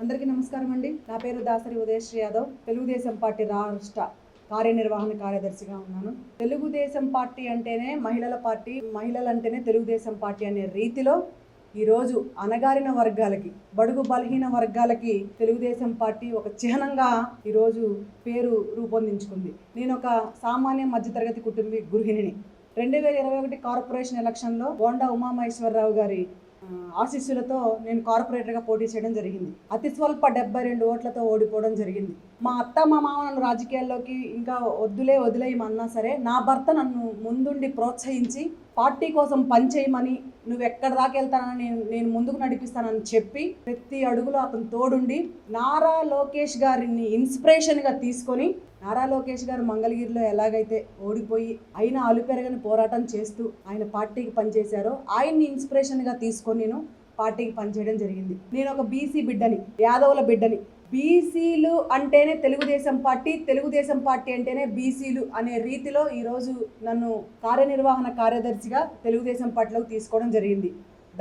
అందరికీ నమస్కారం అండి. నా పేరు దాసరి ఉదయశ్రీ యాదవ్. తెలుగుదేశం పార్టీ రాష్ట్ర కార్యనిర్వహణ కార్యదర్శిగా ఉన్నాను. తెలుగుదేశం పార్టీ అంటేనే మహిళల పార్టీ, మహిళలు అంటేనే తెలుగుదేశం పార్టీ అనే రీతిలో ఈరోజు అణగారిన వర్గాలకి, బడుగు బలహీన వర్గాలకి తెలుగుదేశం పార్టీ ఒక చిహ్నంగా ఈరోజు పేరు రూపొందించుకుంది. నేను ఒక సామాన్య మధ్యతరగతి కుటుంబీ గృహిణిని. 2021 కార్పొరేషన్ ఎలక్షన్లో బోండా ఉమామహేశ్వరరావు గారి ఆశీస్సులతో నేను కార్పొరేటర్గా పోటీ చేయడం జరిగింది. అతి స్వల్ప 72 ఓట్లతో ఓడిపోవడం జరిగింది. మా అత్త మా మామ నన్ను రాజకీయాల్లోకి ఇంకా వదిలేయమన్నా సరే, నా భర్త నన్ను ముందుండి ప్రోత్సహించి పార్టీ కోసం పనిచేయమని, నువ్వు ఎక్కడి దాకా వెళ్తానని నేను ముందుకు నడిపిస్తానని చెప్పి ప్రతి అడుగులో అతను తోడుండి నారా లోకేష్ గారిని ఇన్స్పిరేషన్గా తీసుకొని, నారా లోకేష్ గారు మంగళగిరిలో ఎలాగైతే ఓడిపోయి అయినా అలుపెరగని పోరాటం చేస్తూ ఆయన పార్టీకి పనిచేశారో ఆయన్ని ఇన్స్పిరేషన్గా తీసుకొని నేను పార్టీకి పనిచేయడం జరిగింది. నేను ఒక బీసీ బిడ్డని, యాదవుల బిడ్డని. బీసీలు అంటేనే తెలుగుదేశం పార్టీ, తెలుగుదేశం పార్టీ అంటేనే బీసీలు అనే రీతిలో ఈరోజు నన్ను కార్యనిర్వహణ కార్యదర్శిగా తెలుగుదేశం పార్టీలోకి తీసుకోవడం జరిగింది.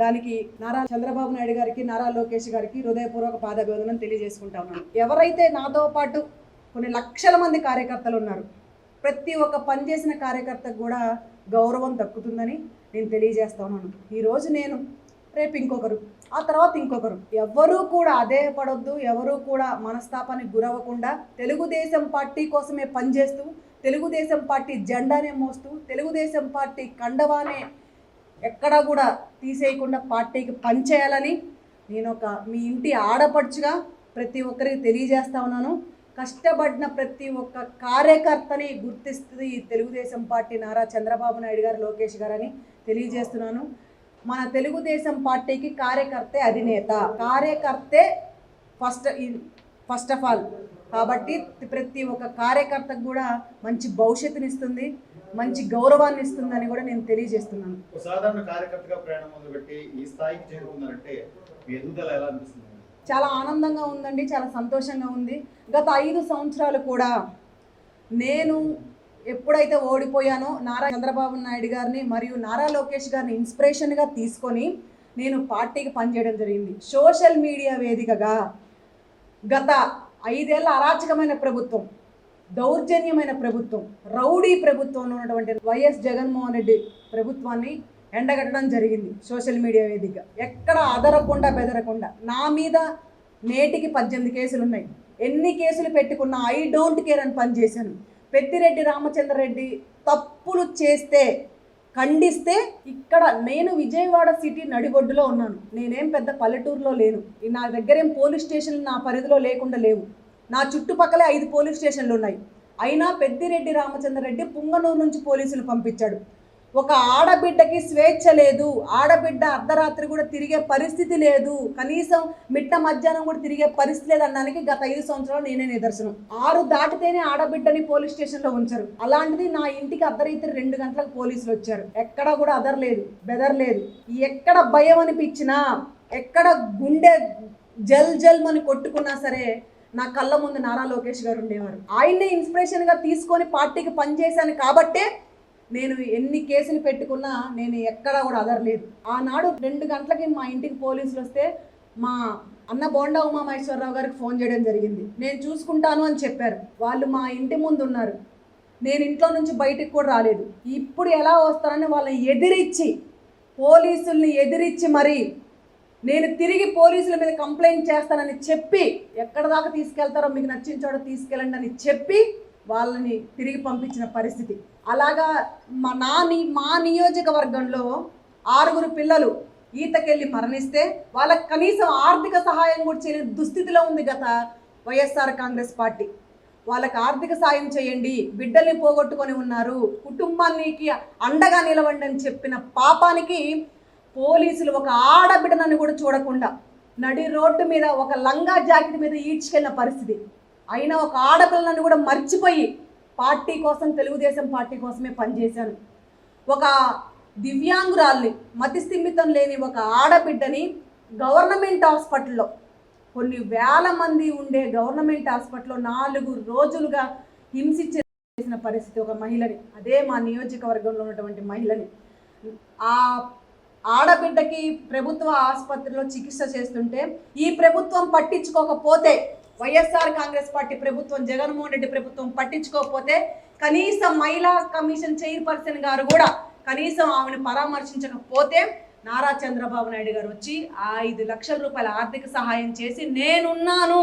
దానికి నారా చంద్రబాబు నాయుడు గారికి, నారా లోకేష్ గారికి హృదయపూర్వక పాదాభివందనం తెలియజేసుకుంటా ఉన్నాను. ఎవరైతే నాతో పాటు కొన్ని లక్షల మంది కార్యకర్తలు ఉన్నారు, ప్రతి ఒక్క పనిచేసిన కార్యకర్తకు కూడా గౌరవం దక్కుతుందని నేను తెలియజేస్తా ఉన్నాను. ఈరోజు నేను, రేపు ఇంకొకరు, ఆ తర్వాత ఇంకొకరు, ఎవరూ కూడా అదేపడొద్దు, ఎవరూ కూడా మనస్తాపానికి గురవ్వకుండా తెలుగుదేశం పార్టీ కోసమే పనిచేస్తూ, తెలుగుదేశం పార్టీ జెండానే మోస్తూ, తెలుగుదేశం పార్టీ కండవానే ఎక్కడా కూడా తీసేయకుండా పార్టీకి పనిచేయాలని నేను ఒక మీ ఇంటి ఆడపడుచుగా ప్రతి ఒక్కరికి తెలియజేస్తా ఉన్నాను. కష్టపడిన ప్రతి ఒక్క కార్యకర్తని గుర్తిస్తుంది ఈ తెలుగుదేశం పార్టీ నారా చంద్రబాబు నాయుడు గారు, లోకేష్ గారని తెలియజేస్తున్నాను. మన తెలుగుదేశం పార్టీకి కార్యకర్తే అధినేత, కార్యకర్తే ఫస్ట్ ఆఫ్ ఆల్. కాబట్టి ప్రతి ఒక్క కార్యకర్తకు కూడా మంచి భవిష్యత్తునిస్తుంది, మంచి గౌరవాన్ని ఇస్తుందని కూడా నేను తెలియజేస్తున్నాను. సాధారణ కార్యకర్తగా ప్రయాణం మొదలుపెట్టి ఈ స్థాయికి చేరుకున్నారంటే మీ ఎదుగుదల ఎలా అనిపిస్తుంది? చాలా ఆనందంగా ఉందండి, చాలా సంతోషంగా ఉంది. గత 5 సంవత్సరాలు కూడా నేను ఎప్పుడైతే ఓడిపోయానో నారా చంద్రబాబు నాయుడు గారిని మరియు నారా లోకేష్ గారిని ఇన్స్పిరేషన్గా తీసుకొని నేను పార్టీకి పనిచేయడం జరిగింది. సోషల్ మీడియా వేదికగా గత 5 ఏళ్ల అరాచకమైన ప్రభుత్వం, దౌర్జన్యమైన ప్రభుత్వం, రౌడీ ప్రభుత్వంలో ఉన్నటువంటి వైఎస్ జగన్మోహన్ రెడ్డి ప్రభుత్వాన్ని ఎండగట్టడం జరిగింది. సోషల్ మీడియా వేదిక ఎక్కడ అదరకుండా బెదరకుండా నా మీద నేటికి 18 కేసులు ఉన్నాయి. ఎన్ని కేసులు పెట్టుకున్నా ఐ డోంట్ కేర్ అని పనిచేశాను. పెద్దిరెడ్డి రామచంద్రరెడ్డి తప్పులు చేస్తే ఖండిస్తే, ఇక్కడ నేను విజయవాడ సిటీ నడిబొడ్డులో ఉన్నాను, నేనేం పెద్ద పల్లెటూరులో లేను. నా దగ్గరేం పోలీస్ స్టేషన్లు నా పరిధిలో లేకుండా లేవు. నా చుట్టుపక్కలే 5 పోలీస్ స్టేషన్లు ఉన్నాయి. అయినా పెద్దిరెడ్డి రామచంద్రరెడ్డి పుంగనూరు నుంచి పోలీసులు పంపించాడు. ఒక ఆడబిడ్డకి స్వేచ్ఛ లేదు, ఆడబిడ్డ అర్ధరాత్రి కూడా తిరిగే పరిస్థితి లేదు, కనీసం మిట్ట మధ్యాహ్నం కూడా తిరిగే పరిస్థితి లేదు అనడానికి గత 5 సంవత్సరాలు నేనే నిదర్శనం. 6 దాటితేనే ఆడబిడ్డని పోలీస్ స్టేషన్లో ఉంచారు. అలాంటిది నా ఇంటికి అర్ధరాత్రి 2 గంటలకు పోలీసులు వచ్చారు. ఎక్కడ కూడా అదరలేదు, బెదరలేదు. ఎక్కడ భయం అనిపించినా, ఎక్కడ గుండె జల్ జల్ అని కొట్టుకున్నా సరే నా కళ్ళ ముందు నారా లోకేష్ గారు ఉండేవారు. ఆయన్నే ఇన్స్పిరేషన్గా తీసుకొని పార్టీకి పనిచేశాను కాబట్టే నేను ఎన్ని కేసులు పెట్టుకున్నా నేను ఎక్కడా కూడా అదరలేదు. ఆనాడు 2 గంటలకి మా ఇంటికి పోలీసులు వస్తే మా అన్న బోండా ఉమామహేశ్వరరావు గారికి ఫోన్ చేయడం జరిగింది. నేను చూసుకుంటాను అని చెప్పారు. వాళ్ళు మా ఇంటి ముందు ఉన్నారు. నేను ఇంట్లో నుంచి బయటికి కూడా రాలేదు. ఇప్పుడు ఎలా వస్తానని వాళ్ళని ఎదిరించి, పోలీసుల్ని ఎదిరించి మరి నేను తిరిగి పోలీసుల మీద కంప్లైంట్ చేస్తానని చెప్పి, ఎక్కడ దాకా తీసుకెళ్తారో మీకు నచ్చిన చోట తీసుకెళ్ళండి అని చెప్పి వాళ్ళని తిరిగి పంపించిన పరిస్థితి. అలాగా మా నియోజకవర్గంలో 6 పిల్లలు ఈతకెళ్ళి మరణిస్తే వాళ్ళకి కనీసం ఆర్థిక సహాయం కూడా చేయలేని దుస్థితిలో ఉంది గత వైఎస్ఆర్ కాంగ్రెస్ పార్టీ. వాళ్ళకి ఆర్థిక సాయం చేయండి, బిడ్డల్ని పోగొట్టుకొని ఉన్నారు, కుటుంబానికి అండగా నిలవండి అని చెప్పిన పాపానికి పోలీసులు ఒక ఆడబిడ్డనని కూడా చూడకుండా నడి రోడ్డు మీద ఒక లంగా జాకెట్ మీద ఈడ్చుకెళ్ళిన పరిస్థితి. అయినా ఒక ఆడపిల్లని కూడా మర్చిపోయి పార్టీ కోసం, తెలుగుదేశం పార్టీ కోసమే పనిచేశాను. ఒక దివ్యాంగురాల్ని, మతిస్థిమితం లేని ఒక ఆడబిడ్డని గవర్నమెంట్ హాస్పిటల్లో, కొన్ని వేల మంది ఉండే గవర్నమెంట్ హాస్పిటల్లో 4 రోజులుగా హింసించిన పరిస్థితి ఒక మహిళని, అదే మా నియోజకవర్గంలో ఉన్నటువంటి మహిళని. ఆడబిడ్డకి ప్రభుత్వ ఆసుపత్రిలో చికిత్స చేస్తుంటే ఈ ప్రభుత్వం పట్టించుకోకపోతే, వైఎస్ఆర్ కాంగ్రెస్ పార్టీ ప్రభుత్వం, జగన్మోహన్ రెడ్డి ప్రభుత్వం పట్టించుకోకపోతే కనీసం మహిళా కమిషన్ చైర్పర్సన్ గారు కూడా కనీసం ఆమెను పరామర్శించకపోతే నారా చంద్రబాబు నాయుడు గారు వచ్చి 5 లక్షల రూపాయల ఆర్థిక సహాయం చేసి నేనున్నాను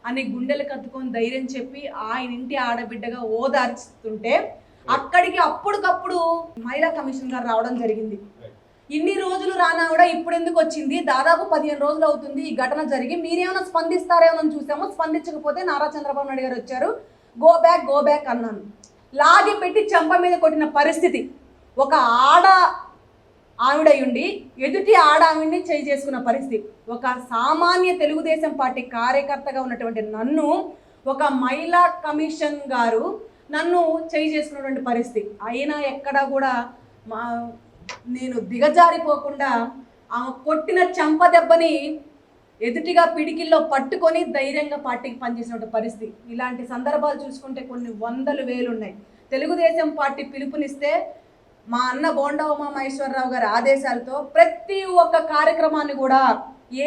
అని గుండెలు కత్తుకొని ధైర్యం చెప్పి ఆయన ఇంటి ఆడబిడ్డగా ఓదార్చుతుంటే అక్కడికి అప్పటికప్పుడు మహిళా కమిషన్ గారు రావడం జరిగింది. ఇన్ని రోజులు రానా కూడా ఇప్పుడు ఎందుకు వచ్చింది? దాదాపు 15 రోజులు అవుతుంది ఈ ఘటన జరిగి. మీరేమైనా స్పందిస్తారేమో చూసాము. స్పందించకపోతే నారా చంద్రబాబు నాయుడు గారు వచ్చారు, గో బ్యాక్ అన్నాను. లాగి పెట్టి చెంప మీద కొట్టిన పరిస్థితి. ఒక ఆవిడయుండి ఎదుటి ఆవిడ్ని చేయి చేసుకున్న పరిస్థితి. ఒక సామాన్య తెలుగుదేశం పార్టీ కార్యకర్తగా ఉన్నటువంటి నన్ను ఒక మహిళా కమిషన్ గారు నన్ను చేయి చేసుకున్నటువంటి పరిస్థితి. అయినా ఎక్కడా కూడా నేను దిగజారిపోకుండా ఆమె కొట్టిన చెంప దెబ్బని ఎదుటిగా పిడికిల్లో పట్టుకొని ధైర్యంగా పార్టీకి పనిచేసినటువంటి పరిస్థితి. ఇలాంటి సందర్భాలు చూసుకుంటే కొన్ని వందలు వేలు ఉన్నాయి. తెలుగుదేశం పార్టీ పిలుపునిస్తే మా అన్న బోండా ఉమామహేశ్వరరావు గారి ఆదేశాలతో ప్రతి ఒక్క కార్యక్రమాన్ని కూడా,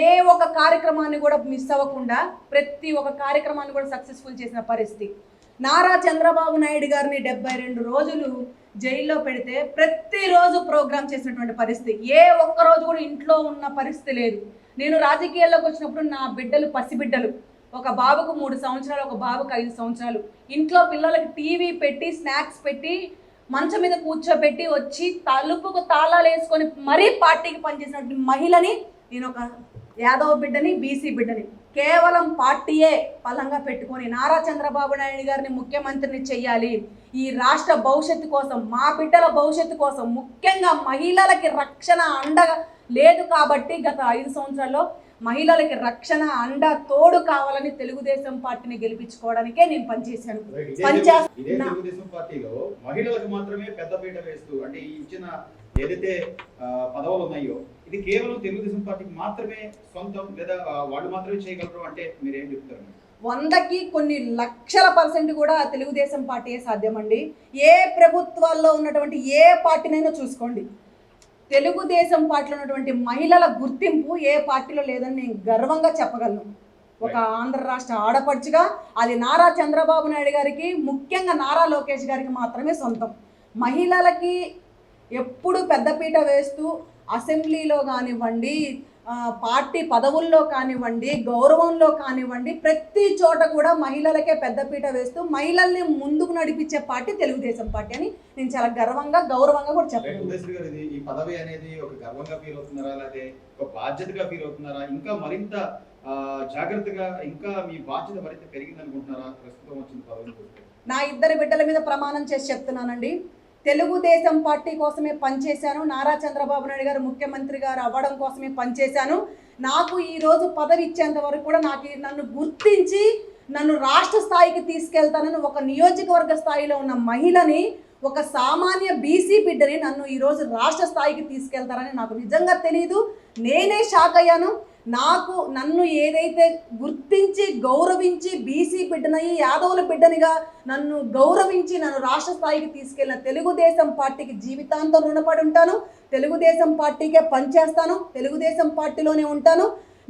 ఏ ఒక్క కార్యక్రమాన్ని కూడా మిస్ అవ్వకుండా ప్రతి ఒక్క కార్యక్రమాన్ని కూడా సక్సెస్ఫుల్ చేసిన పరిస్థితి. నారా చంద్రబాబు నాయుడు గారిని 72 రోజులు జైల్లో పెడితే ప్రతిరోజు ప్రోగ్రామ్ చేసినటువంటి పరిస్థితి. ఏ ఒక్క రోజు కూడా ఇంట్లో ఉన్న పరిస్థితి లేదు. నేను రాజకీయాల్లోకి వచ్చినప్పుడు నా బిడ్డలు పసిబిడ్డలు, ఒక బాబుకు 3 సంవత్సరాలు, ఒక బాబుకు 5 సంవత్సరాలు. ఇంట్లో పిల్లలకి టీవీ పెట్టి, స్నాక్స్ పెట్టి, మంచం మీద కూర్చోబెట్టి వచ్చి తలుపుకు తాళాలు వేసుకొని మరీ పార్టీకి పనిచేసినటువంటి మహిళని నేను, ఒక యాదవ్ బిడ్డని, బీసీ బిడ్డని. కేవలం పార్టీయే బలంగా పెట్టుకొని నారా చంద్రబాబు నాయుడు గారిని ముఖ్యమంత్రిని చెయ్యాలి, ఈ రాష్ట్ర భవిష్యత్తు కోసం, మా బిడ్డల భవిష్యత్తు కోసం, ముఖ్యంగా మహిళలకి రక్షణ అండగా లేదు కాబట్టి గత 5 సంవత్సరాల్లో మహిళలకి రక్షణ అండ తోడు కావాలని తెలుగుదేశం పార్టీని గెలిపించుకోవడానికే నేను పనిచేశాను. తెలుగుదేశం పార్టీలో మహిళలకు మాత్రమే పెద్దపీట వేస్తూ, అంటే ఇచ్చిన ఏదైతే పదవులు ఉన్నాయో ఇది కేవలం తెలుగుదేశం పార్టీకి మాత్రమే సొంతం, లేదా వాళ్ళు మాత్రమే చేయగలరు అంటే మీరేం చెప్తారు? 100కి కొన్ని లక్షల % కూడా తెలుగుదేశం పార్టీయే సాధ్యమండి. ఏ ప్రభుత్వాల్లో ఉన్నటువంటి ఏ పార్టీనైనా చూసుకోండి, తెలుగుదేశం పార్టీలో ఉన్నటువంటి మహిళల గుర్తింపు ఏ పార్టీలో లేదని నేను గర్వంగా చెప్పగలను. ఒక ఆంధ్ర రాష్ట్ర ఆడపడుచుగా అది నారా చంద్రబాబు నాయుడు గారికి, ముఖ్యంగా నారా లోకేష్ గారికి మాత్రమే సొంతం. మహిళలకి ఎప్పుడు పెద్దపీట వేస్తూ అసెంబ్లీలో కానివ్వండి, పార్టీ పదవుల్లో కానివ్వండి, గౌరవంలో కానివ్వండి, ప్రతి చోట కూడా మహిళలకే పెద్దపీట వేస్తూ మహిళల్ని ముందుకు నడిపించే పార్టీ తెలుగుదేశం పార్టీ అని నేను చాలా గౌరవంగా కూడా చెప్పాను. ఈ పదవి అనేది ఒక గర్వంగా ఫీల్ అవుతున్నారా, లేదా ఒక బాధ్యతగా ఫీల్ అవుతున్నారా, ఇంకా మరింత జాగ్రత్తగా, ఇంకా మీ బాధ్యత మరింత పెరిగింది అనుకుంటున్నారా ప్రస్తుతం వచ్చిన పదవిని? నా 2 బిడ్డల మీద ప్రమాణం చేసి చెప్తున్నానండి, తెలుగుదేశం పార్టీ కోసమే పనిచేశాను. నారా చంద్రబాబు నాయుడు గారు ముఖ్యమంత్రి గారు అవ్వడం కోసమే పనిచేశాను. నాకు ఈరోజు పదవి ఇచ్చేంత వరకు కూడా నన్ను గుర్తించి నన్ను రాష్ట్ర స్థాయికి తీసుకెళ్తానని, ఒక నియోజకవర్గ స్థాయిలో ఉన్న మహిళని, ఒక సామాన్య బీసీ బిడ్డని నన్ను ఈరోజు రాష్ట్ర స్థాయికి తీసుకెళ్తారని నాకు నిజంగా తెలియదు. నేనే షాక్ అయ్యాను. నన్ను ఏదైతే గుర్తించి గౌరవించి బీసీ బిడ్డనయ్యి యాదవుల బిడ్డనిగా నన్ను గౌరవించి నన్ను రాష్ట్ర స్థాయికి తీసుకెళ్ళిన తెలుగుదేశం పార్టీకి జీవితాంతం రుణపడి ఉంటాను. తెలుగుదేశం పార్టీకే పనిచేస్తాను, తెలుగుదేశం పార్టీలోనే ఉంటాను.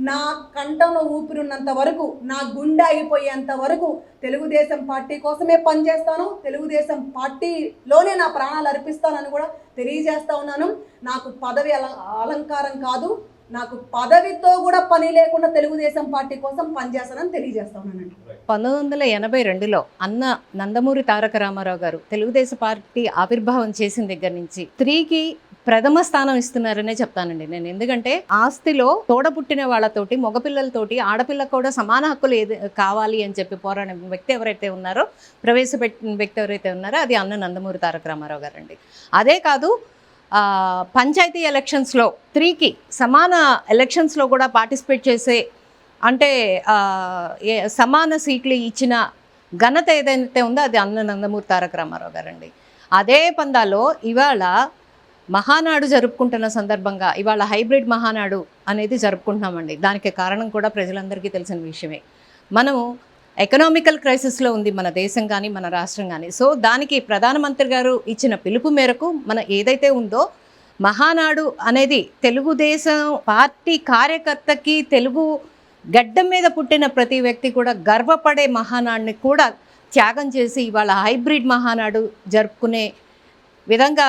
నా కంఠంలో ఊపిరిన్నంత వరకు, నా గుండె ఆగిపోయేంత వరకు తెలుగుదేశం పార్టీ కోసమే పనిచేస్తాను, తెలుగుదేశం పార్టీలోనే నా ప్రాణాలు అర్పిస్తానని కూడా తెలియజేస్తా ఉన్నాను. నాకు పదవి అలంకారం కాదు, నాకు పదవితో కూడా పని లేకుండా తెలుగుదేశం పార్టీ కోసం పనిచేస్తానని తెలియజేస్తా ఉన్నానండి. 1982లో అన్న నందమూరి తారక రామారావు గారు తెలుగుదేశం పార్టీ ఆవిర్భావం చేసిన దగ్గర నుంచి స్త్రీకి ప్రథమ స్థానం ఇస్తున్నారనే చెప్తానండి నేను. ఎందుకంటే ఆస్తిలో తోడపుట్టిన వాళ్ళతోటి, మగపిల్లలతోటి ఆడపిల్లకు కూడా సమాన హక్కులు కావాలి అని చెప్పి పోరాడిన వ్యక్తి ఎవరైతే ఉన్నారో, ప్రవేశపెట్టిన వ్యక్తి ఎవరైతే ఉన్నారో అది అన్న నందమూరి తారక రామారావు గారు అండి. అదే కాదు, పంచాయతీ ఎలక్షన్స్లో స్త్రీకి సమాన ఎలక్షన్స్లో కూడా పార్టిసిపేట్ చేసే, అంటే సమాన సీట్లు ఇచ్చిన ఘనత ఏదైతే ఉందో అది అన్న నందమూరి తారక రామారావు గారండి. అదే పందాలో ఇవాళ మహానాడు జరుపుకుంటున్న సందర్భంగా ఇవాళ హైబ్రిడ్ మహానాడు అనేది జరుపుకుంటున్నామండి. దానికి కారణం కూడా ప్రజలందరికీ తెలిసిన విషయమే. మనము ఎకనామికల్ క్రైసిస్లో ఉంది మన దేశం కానీ మన రాష్ట్రం కానీ. సో దానికి ప్రధానమంత్రి గారు ఇచ్చిన పిలుపు మేరకు మన ఏదైతే ఉందో మహానాడు అనేది తెలుగుదేశం పార్టీ కార్యకర్తకి, తెలుగు గడ్డ మీద పుట్టిన ప్రతి వ్యక్తి కూడా గర్వపడే మహానాడుని కూడా త్యాగం చేసి ఇవాళ హైబ్రిడ్ మహానాడు జరుపుకునే విధంగా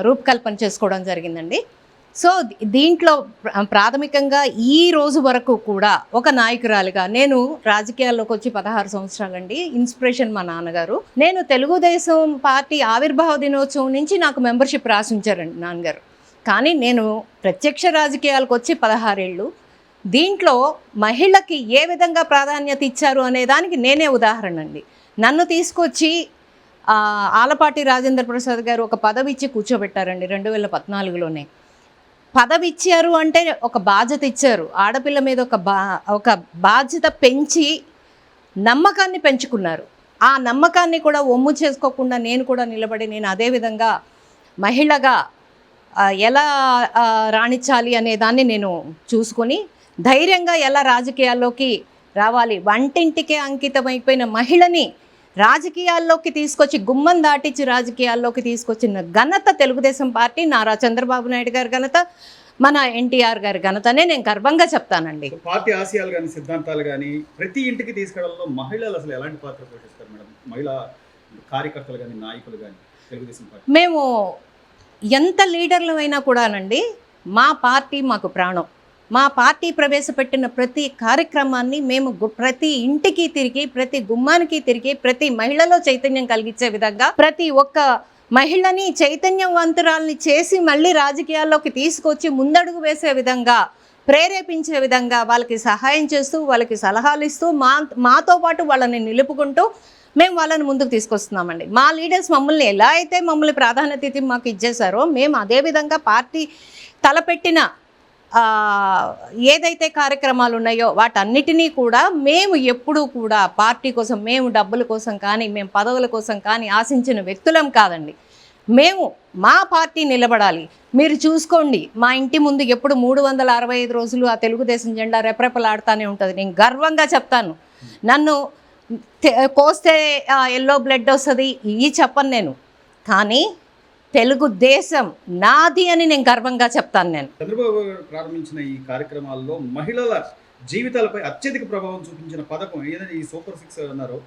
రూపకల్పన చేసుకోవడం జరిగిందండి. సో దీంట్లో ప్రాథమికంగా ఈ రోజు వరకు కూడా ఒక నాయకురాలిగా నేను రాజకీయాల్లోకి వచ్చి 16 సంవత్సరాలండి. ఇన్స్పిరేషన్ మా నాన్నగారు. నేను తెలుగుదేశం పార్టీ ఆవిర్భావ దినోత్సవం నుంచి నాకు మెంబర్షిప్ రాసి ఉంచారండి నాన్నగారు. కానీ నేను ప్రత్యక్ష రాజకీయాలకు వచ్చి 16 ఏళ్ళు. దీంట్లో మహిళకి ఏ విధంగా ప్రాధాన్యత ఇచ్చారు అనే దానికి నేనే ఉదాహరణ అండి. నన్ను తీసుకొచ్చి ఆలపాటి రాజేంద్ర ప్రసాద్ గారు ఒక పదవి ఇచ్చి కూర్చోబెట్టారండి 2014లోనే. పదవి ఇచ్చారు అంటే ఒక బాధ్యత ఇచ్చారు. ఆడపిల్ల మీద ఒక బాధ్యత పెంచి నమ్మకాన్ని పెంచుకున్నారు. ఆ నమ్మకాన్ని కూడా ఒమ్ము చేసుకోకుండా నేను కూడా నిలబడి నేను అదేవిధంగా మహిళగా ఎలా రాణించాలి అనే దాన్ని నేను చూసుకొని ధైర్యంగా ఎలా రాజకీయాల్లోకి రావాలి, వంటింటికే అంకితమైపోయిన మహిళని రాజకీయాల్లోకి తీసుకొచ్చి గుమ్మం దాటించి రాజకీయాల్లోకి తీసుకొచ్చిన ఘనత తెలుగుదేశం పార్టీ, నారా చంద్రబాబు నాయుడు గారి ఘనత, మన ఎన్టీఆర్ గారి ఘనతనే నేను గర్వంగా చెప్తానండి. పార్టీ ఆశయాలు కానీ సిద్ధాంతాలు కానీ ప్రతి ఇంటికి తీసుకెళ్లడంలో మహిళలు అసలు ఎలాంటి పాత్ర పోషిస్తారు మేడం? మహిళా కార్యకర్తలు కానీ నాయకులు కానీ తెలుగుదేశం పార్టీ? మేము ఎంత లీడర్లమైనా కూడానండి, మా పార్టీ మాకు ప్రాణం. మా పార్టీ ప్రవేశపెట్టిన ప్రతి కార్యక్రమాన్ని మేము ప్రతి ఇంటికి తిరిగి, ప్రతి గుమ్మానికి తిరిగి, ప్రతి మహిళలో చైతన్యం కలిగించే విధంగా, ప్రతి ఒక్క మహిళని చైతన్యవంతురాల్ని చేసి మళ్ళీ రాజకీయాల్లోకి తీసుకొచ్చి ముందడుగు వేసే విధంగా, ప్రేరేపించే విధంగా వాళ్ళకి సహాయం చేస్తూ, వాళ్ళకి సలహాలు ఇస్తూ, మాతో పాటు వాళ్ళని నిలుపుకుంటూ మేము వాళ్ళని ముందుకు తీసుకొస్తున్నామండి. మా లీడర్స్ మమ్మల్ని ఎలా అయితే మమ్మల్ని ప్రాధాన్యత మాకు ఇచ్చేశారో మేము అదేవిధంగా పార్టీ తలపెట్టిన ఏదైతే కార్యక్రమాలు ఉన్నాయో వాటన్నిటినీ కూడా మేము ఎప్పుడూ కూడా పార్టీ కోసం, మేము డబ్బుల కోసం కానీ, మేము పదవుల కోసం కానీ ఆశించిన వ్యక్తులం కాదండి. మేము మా పార్టీ నిలబడాలి. మీరు చూసుకోండి, మా ఇంటి ముందు ఎప్పుడు 365 రోజులు ఆ తెలుగుదేశం జెండా రెపరెపలాడుతూనే ఉంటుంది. నేను గర్వంగా చెప్తాను. నన్ను కోస్తే ఎల్లో బ్లడ్ వస్తుంది ఇవి చెప్పను నేను, కానీ తెలుగుదేశం నాది అని నేను గర్వంగా చెప్తాను. నేను చంద్రబాబు ప్రారంభించిన ఈ కార్యక్రమాల్లో మహిళల జీవితాలపై అత్యధిక ప్రభావం చూపించిన పథకం ఏదైనా ఈ సూపర్ 6 అన్నారో,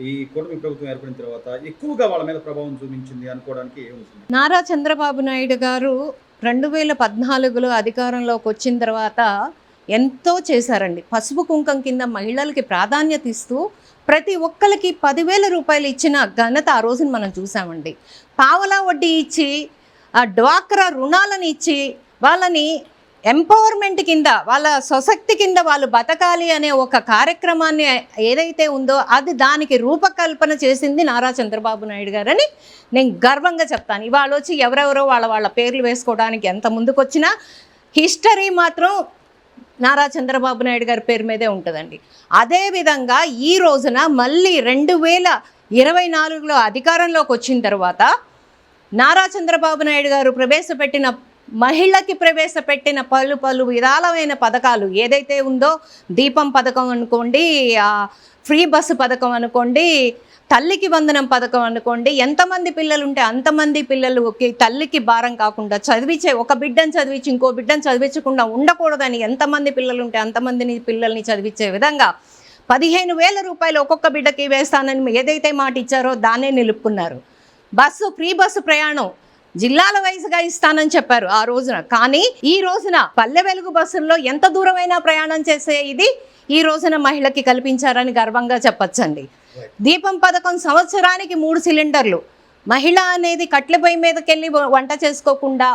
ఈ కూటమి ప్రభుత్వం ఏర్పడిన తర్వాత ఎక్కువగా వాళ్ళ మీద ప్రభావం చూపించింది అనుకోవడానికి ఏముంటుంది? నారా చంద్రబాబు నాయుడు గారు 2014లో అధికారంలోకి వచ్చిన తర్వాత ఎంతో చేశారండి. పసుపు కుంకం కింద మహిళలకి ప్రాధాన్యత ఇస్తూ ప్రతి ఒక్కరికి 10,000 రూపాయలు ఇచ్చిన ఘనత ఆ రోజున మనం చూసామండి. పావలా వడ్డీ ఇచ్చి, ఆ డ్వాక్రా రుణాలను ఇచ్చి వాళ్ళని ఎంపవర్మెంట్ కింద, వాళ్ళ స్వశక్తి కింద వాళ్ళు బతకాలి అనే ఒక కార్యక్రమాన్ని ఏదైతే ఉందో అది దానికి రూపకల్పన చేసింది నారా చంద్రబాబు నాయుడు గారని నేను గర్వంగా చెప్తాను. ఇవాళ వచ్చి ఎవరెవరో వాళ్ళ పేర్లు వేసుకోవడానికి ఎంత ముందుకొచ్చినా హిస్టరీ మాత్రం నారా చంద్రబాబు నాయుడు గారి పేరు మీదే ఉంటుందండి. అదేవిధంగా ఈ రోజున మళ్ళీ 2024లో అధికారంలోకి వచ్చిన తర్వాత నారా చంద్రబాబు నాయుడు గారు మహిళకి ప్రవేశపెట్టిన పలు విధాలమైన పథకాలు ఏదైతే ఉందో, దీపం పథకం అనుకోండి, ఫ్రీ బస్సు పథకం అనుకోండి, తల్లికి వందనం పథకం అనుకోండి, ఎంతమంది పిల్లలు ఉంటే అంతమంది పిల్లలకి తల్లికి భారం కాకుండా ఒక బిడ్డను చదివించి ఇంకో బిడ్డను చదివించకుండా ఉండకూడదని, ఎంతమంది పిల్లలు ఉంటే అంతమందిని పిల్లల్ని చదివించే విధంగా 15,000 రూపాయలు ఒక్కొక్క బిడ్డకి వేస్తానని ఏదైతే మాట ఇచ్చారో దాన్నే నిలుపుకున్నారు. ఫ్రీ బస్సు ప్రయాణం జిల్లాల వైజ్గా ఇస్తానని చెప్పారు ఆ రోజున. కానీ ఈ రోజున పల్లె వెలుగు బస్సుల్లో ఎంత దూరమైనా ప్రయాణం చేసే ఇది ఈ రోజున మహిళకి కల్పించారని గర్వంగా చెప్పచ్చండి. దీపం పథకం సంవత్సరానికి 3 సిలిండర్లు. మహిళ అనేది కట్ల పొయ్యి మీదకి వెళ్ళి వంట చేసుకోకుండా,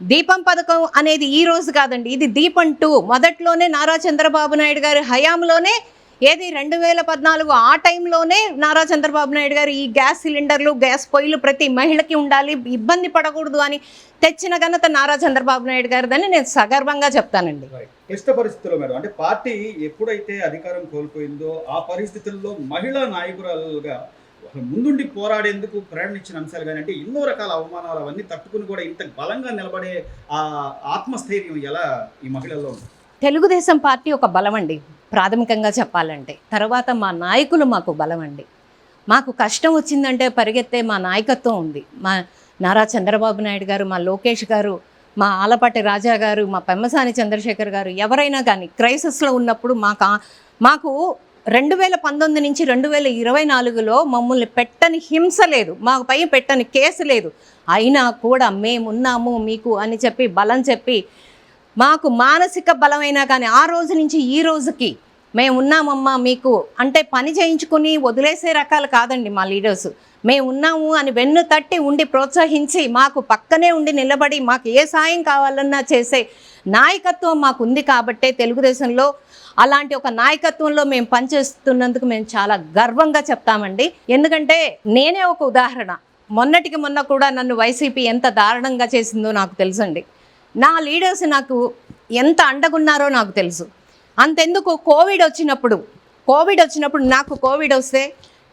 దీపం పథకం అనేది ఈ రోజు కాదండి, ఇది దీపం 2 మొదట్లోనే నారా చంద్రబాబు నాయుడు గారి హయాంలోనే, ఏది 2014 ఆ టైంలోనే నారా చంద్రబాబు నాయుడు గారు ఈ గ్యాస్ సిలిండర్లు, గ్యాస్ పొయ్యిలు ప్రతి మహిళకి ఉండాలి, ఇబ్బంది పడకూడదు అని తెచ్చిన ఘనత నారా చంద్రబాబు నాయుడు గారిదని నేను సగర్వంగా చెప్తానండి. క్లిష్ట పరిస్థితుల్లో మేడం, అంటే పార్టీ ఎప్పుడైతే అధికారం కోల్పోయిందో ఆ పరిస్థితుల్లో మహిళా నాయకురాలుగా ముందుండి పోరాడేందుకు ప్రయాణించిన అంశాలు కానీ, అంటే ఎన్నో రకాల అవమానాలు అవన్నీ తట్టుకుని కూడా ఇంత బలంగా నిలబడే ఆ ఆత్మస్థైర్యం ఎలా ఈ మహిళల్లో ఉంది? తెలుగుదేశం పార్టీ ఒక బలం అండి ప్రాథమికంగా చెప్పాలంటే. తర్వాత మా నాయకులు మాకు బలం అండి. మాకు కష్టం వచ్చిందంటే పరిగెత్తే మా నాయకత్వం ఉంది. నారా చంద్రబాబు నాయుడు గారు, మా లోకేష్ గారు, మా ఆలపాటి రాజా గారు, మా పెమ్మసాని చంద్రశేఖర్ గారు ఎవరైనా కానీ క్రైసిస్లో ఉన్నప్పుడు మాకు 2019 నుంచి 2024లో మమ్మల్ని పెట్టని హింస లేదు, మాపై పెట్టని కేసు లేదు. అయినా కూడా మేమున్నాము మీకు అని చెప్పి బలం చెప్పి మాకు మానసిక బలమైనా కానీ ఆ రోజు నుంచి ఈ రోజుకి మేము ఉన్నామమ్మా మీకు అంటే పని చేయించుకుని వదిలేసే రకాలు కాదండి మా లీడర్స్. మేము ఉన్నాము అని వెన్ను తట్టి ఉండి ప్రోత్సహించి మాకు పక్కనే ఉండి నిలబడి మాకు ఏ సాయం కావాలన్నా చేసే నాయకత్వం మాకు ఉంది కాబట్టే తెలుగుదేశంలో అలాంటి ఒక నాయకత్వంలో మేము పనిచేస్తున్నందుకు మేము చాలా గర్వంగా చెప్తామండి. ఎందుకంటే నేనే ఒక ఉదాహరణ. మొన్నటికి మొన్న కూడా నన్ను వైసీపీ ఎంత దారుణంగా చేసిందో నాకు తెలుసండి. నా లీడర్స్ నాకు ఎంత అండగున్నారో నాకు తెలుసు. అంతెందుకు కోవిడ్ వచ్చినప్పుడు నాకు కోవిడ్ వస్తే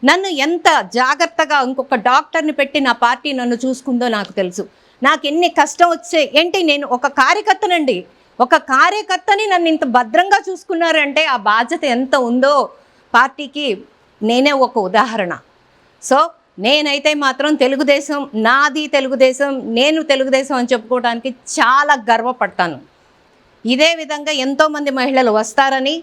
నన్ను ఎంత జాగ్రత్తగా ఇంకొక డాక్టర్ని పెట్టి నా పార్టీ నన్ను చూసుకుందో నాకు తెలుసు. నాకు ఎన్ని కష్టం వచ్చే ఏంటి, నేను ఒక కార్యకర్తనండి, ఒక కార్యకర్తని నన్ను ఇంత భద్రంగా చూసుకున్నారంటే ఆ బాధ్యత ఎంత ఉందో పార్టీకి నేనే ఒక ఉదాహరణ. సో నేనైతే మాత్రం తెలుగుదేశం నాది, తెలుగుదేశం నేను తెలుగుదేశం అని చెప్పుకోవడానికి చాలా గర్వపడతాను. ఇదే విధంగా ఎంతోమంది మహిళలు వస్తారని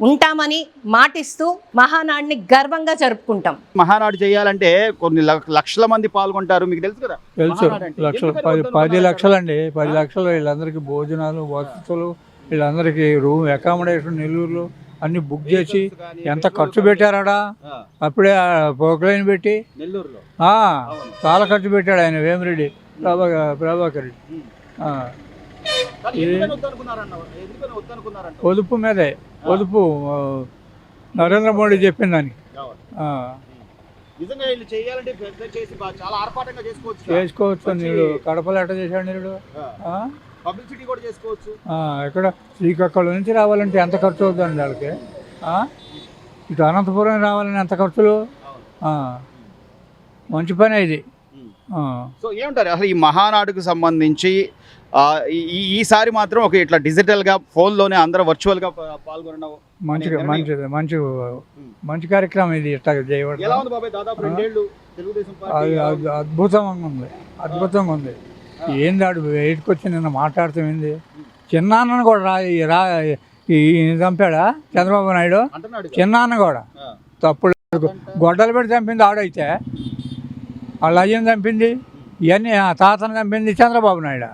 ఉంటామని మాటిస్తూ మహానాడిని గర్వంగా జరుపుకుంటాం. మహానాడు చేయాలంటే కొన్ని లక్షల మంది పాల్గొంటారు, మీకు తెలుసు కదా. తెలుసు, లక్షలు 10 లక్షలండి, 10 లక్షలు. వీళ్ళందరికీ భోజనాలు, వసతులు, వీళ్ళందరికీ రూమ్ అకామిడేషన్ నెల్లూరులో అన్ని బుక్ చేసి ఎంత ఖర్చు పెట్టారాడా. అప్పుడే పోకలైన్ పెట్టి నెల్లూరులో చాలా ఖర్చు పెట్టాడు ఆయన వేమిరెడ్డి ప్రభాకర్ రెడ్డి. పొదుపు మీదే, పొదుపు నరేంద్ర మోడీ చెప్పిన దానికి చేసుకోవచ్చు. నీడు కడపలో ఎట్ట చేశాడు, నీడు పబ్లిసిటీ కూడా చేసుకోవచ్చు. ఇక్కడ శ్రీకాకుళం నుంచి రావాలంటే ఎంత ఖర్చు అవుతుందండి వాళ్ళకి. ఇటు అనంతపురం రావాలని ఎంత ఖర్చులు. మంచి పని ఇది. సో ఏమంటారు అసలు ఈ మహానాడుకు సంబంధించి ఈసారి మాత్రం ఒక ఇట్లా డిజిటల్గా ఫోన్లోనే అందరూ వర్చువల్గా పాల్గొనడం మంచి కార్యక్రమం ఇది. ఇట్లా చేయబడి అద్భుతంగా ఉంది. ఏంది ఆడు బయటకు వచ్చి నిన్న మాట్లాడుతుంది. చిన్నాన్నను కూడా చంపాడా చంద్రబాబు నాయుడు, చిన్నాన్న కూడా తప్పుడు గొడ్డలు పెట్టి చంపింది ఆడైతే, వాళ్ళ అయ్యని చంపింది, ఇవన్నీ తాతను చంపింది చంద్రబాబు నాయుడు.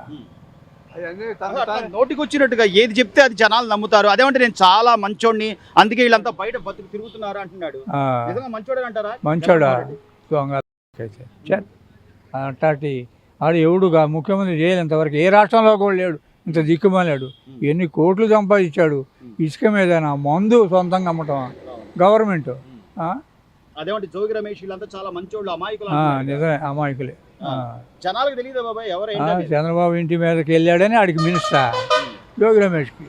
నోటికి వచ్చినట్టుగా ఏది చెప్తే అది జనాలు నమ్ముతారు. అదేమంటే నేను చాలా మంచోడిని, అందుకే వీళ్ళంతా బయట బతుకు తిరుగుతున్నారు అంటున్నాడు. మంచోడు అంటారా? మంచోడా అట్లాంటి ఆడు ఎవడుగా ముఖ్యమంత్రి చేయలేదు ఇంతవరకు. ఏ రాష్ట్రంలో కూడా లేడు ఇంత దిక్కుమాలాడు. ఎన్ని కోట్లు సంపాదించాడు ఇసుక మీద. మందు సొంతంగా అమ్మటం గవర్నమెంట్. అదేమంటే జోగి రమేష్ వీళ్ళంతా చాలా మంచోళ్ళు, అమాయకులు. నిజమే, అమాయకులే. జనాలకు తెలియదు బాబాయ్ ఎవరు. చంద్రబాబు ఇంటి మీదకి వెళ్ళాడని ఆడికి మినిస్టర్ జోగి రమేష్కి.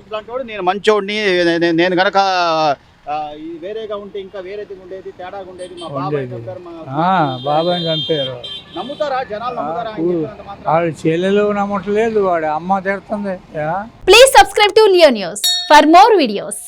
ఇట్లాంటి వాడు నేను మంచోడిని, నేను కనుక వేరేగా ఉంటే ఇంకా వేరేది ఉండేది, తేడాగా ఉండేది. మా బాబాయ్ చంపారు. నమ్ముతారా జనాలు? నమ్ముతారా? వాడు చెల్లెలు నమ్మట్లేదు, వాడు అమ్మ తిడుతుంది. Please subscribe to Leo news for more videos.